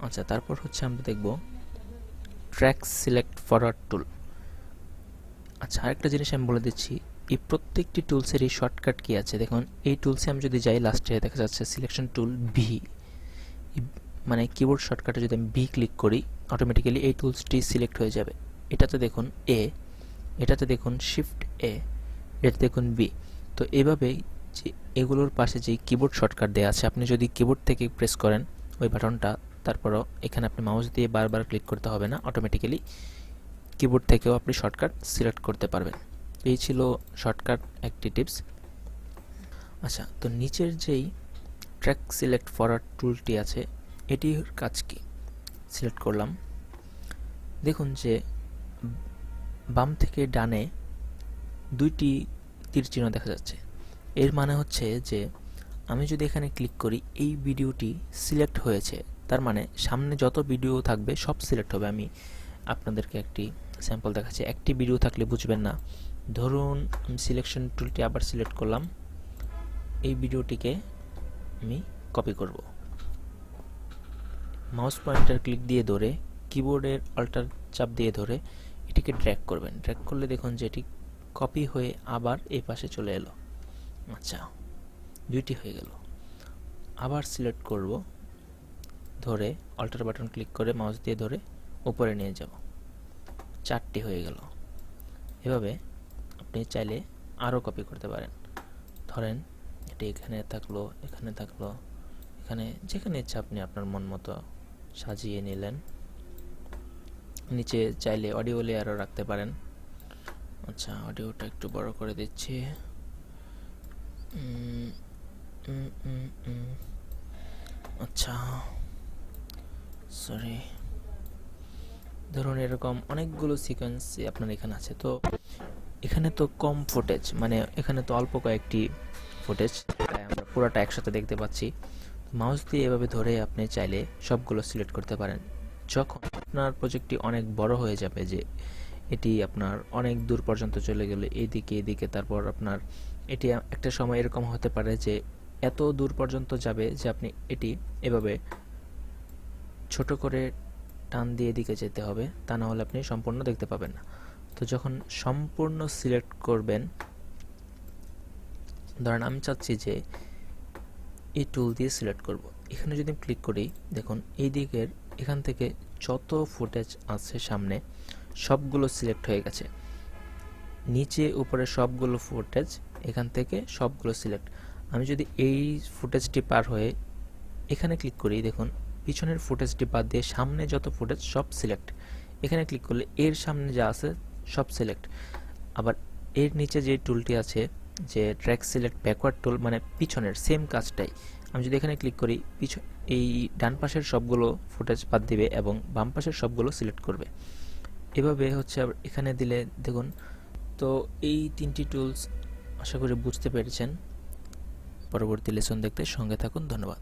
আচ্ছা, তারপর হচ্ছে আমরা দেখব ট্র্যাক সিলেক্ট ফরওয়ার্ড টুল। আচ্ছা, আরেকটা জিনিস আমি বলে দিচ্ছি, এই প্রত্যেকটি টুলসেরই শর্টকাট কি আছে। দেখুন, এই টুলসে আমি যদি যাই, লাস্টে দেখা যাচ্ছে সিলেকশন টুল ভি, মানে কিবোর্ড শর্টকাটে যদি আমি ভি ক্লিক করি, অটোমেটিক্যালি এই টুলসটি সিলেক্ট হয়ে যাবে। এটাতে দেখুন এ, এটাতে দেখুন শিফট এ, এটাতে দেখুন বি। তো এভাবেই যে এগুলোর পাশে যে কিবোর্ড শর্টকাট দেওয়া আছে, আপনি যদি কিবোর্ড থেকে প্রেস করেন ওই বাটনটা, তারপরও এখানে আপনি মাউস দিয়ে বারবার ক্লিক করতে হবে না, অটোমেটিক্যালি কিবোর্ড থেকেও আপনি শর্টকাট সিলেক্ট করতে পারবেন। এই ছিল শর্টকাট একটি টিপস। আচ্ছা, তো নিচের যেই ট্র্যাক সিলেক্ট ফরওয়ার্ড টুলটি আছে, এটির কাজ কি? সিলেক্ট করলাম, দেখুন যে বাম থেকে ডানে দুইটি তীর চিহ্ন দেখা যাচ্ছে। এর মানে হচ্ছে যে আমি যদি এখানে ক্লিক করি, এই ভিডিওটি সিলেক্ট হয়েছে, তার মানে সামনে যত ভিডিও থাকবে সব সিলেক্ট হবে। আমি আপনাদেরকে একটি স্যাম্পল দেখাচ্ছি। একটি ভিডিও থাকলে বুঝবেন না। ধরুন আমি সিলেকশন টুলটি আবার সিলেক্ট করলাম, এই ভিডিওটিকে আমি কপি করব। মাউস পয়েন্টার ক্লিক দিয়ে ধরে কিবোর্ডের অল্টার চাপ দিয়ে ধরে এটিকে ড্র্যাগ করবেন। ড্র্যাগ করলে দেখুন যে এটি কপি হয়ে আবার এই পাশে চলে এলো। আচ্ছা, দুইটি হয়ে গেল। আবার সিলেক্ট করব, ধরে অল্টার বাটন ক্লিক করে মাউস দিয়ে ধরে উপরে নিয়ে যাব, 4টি হয়ে গেল। এভাবে আপনি চাইলে আরও কপি করতে পারেন। ধরেন এটি এখানে থাকলো, এখানে থাকলো, এখানে, যেখানে ইচ্ছা আপনি আপনার মন মতো সাজিয়ে নিলেন। নিচে চাইলে অডিও লেয়ারও রাখতে পারেন। আচ্ছা, অডিওটা একটু বড় করে দিচ্ছি। আচ্ছা, সরি, ধরুন এরকম অনেকগুলো সিকোয়েন্স আপনার এখানে আছে। তো এখানে তো কম ফুটেজ, মানে এখানে তো অল্প কয়েকটি ফুটেজ, তাই আমরা পুরোটা একসাথে দেখতে পাচ্ছি। মাউস দিয়ে এভাবে ধরে আপনি চাইলে সবগুলো সিলেক্ট করতে পারেন। যখন আপনার প্রজেক্টটি অনেক বড় হয়ে যাবে, যে এটি আপনার অনেক দূর পর্যন্ত চলে গেলে এদিকে এদিকে, তারপর আপনার এটি একটা সময় এরকম হতে পারে যে এত দূর পর্যন্ত যাবে যে আপনি এটি এভাবে ছোট করে টান দিয়ে এদিকে যেতে হবে, তা না হলে আপনি সম্পূর্ণ দেখতে পাবেন না। তো যখন সম্পূর্ণ সিলেক্ট করবেন, ধরেন আমি চাচ্ছি যে এই টুল দিয়ে সিলেক্ট করব, এখানে যদি ক্লিক করি, দেখুন এই দিকের এখান থেকে যত ফুটেজ আছে সামনে সবগুলো সিলেক্ট হয়ে গেছে। নিচে উপরে সবগুলো ফুটেজ, এখান থেকে সবগুলো সিলেক্ট। আমি যদি এই ফুটেজটি পার হয়ে এখানে ক্লিক করি, দেখুন পিছনের ফুটেজটি বাদ দিয়ে সামনে যত ফুটেজ সব সিলেক্ট। এখানে ক্লিক করলে এর সামনে যা আছে সব সিলেক্ট। আবার এর নিচে যে টুলটি আছে, যে ট্র্যাক সিলেক্ট ব্যাকওয়ার্ড টুল, মানে পিছনের সেম কাজটাই। আমি যদি এখানে ক্লিক করি, এই ডান পাশের সবগুলো ফুটেজ বাদ দিবে এবং বাম পাশের সবগুলো সিলেক্ট করবে। এভাবে হচ্ছে এখানে দিলে দেখুন। তো এই 3টি টুলস আশা করি বুঝতে পেরেছেন। পরবর্তী লেসন দেখতে সঙ্গে থাকুন। ধন্যবাদ।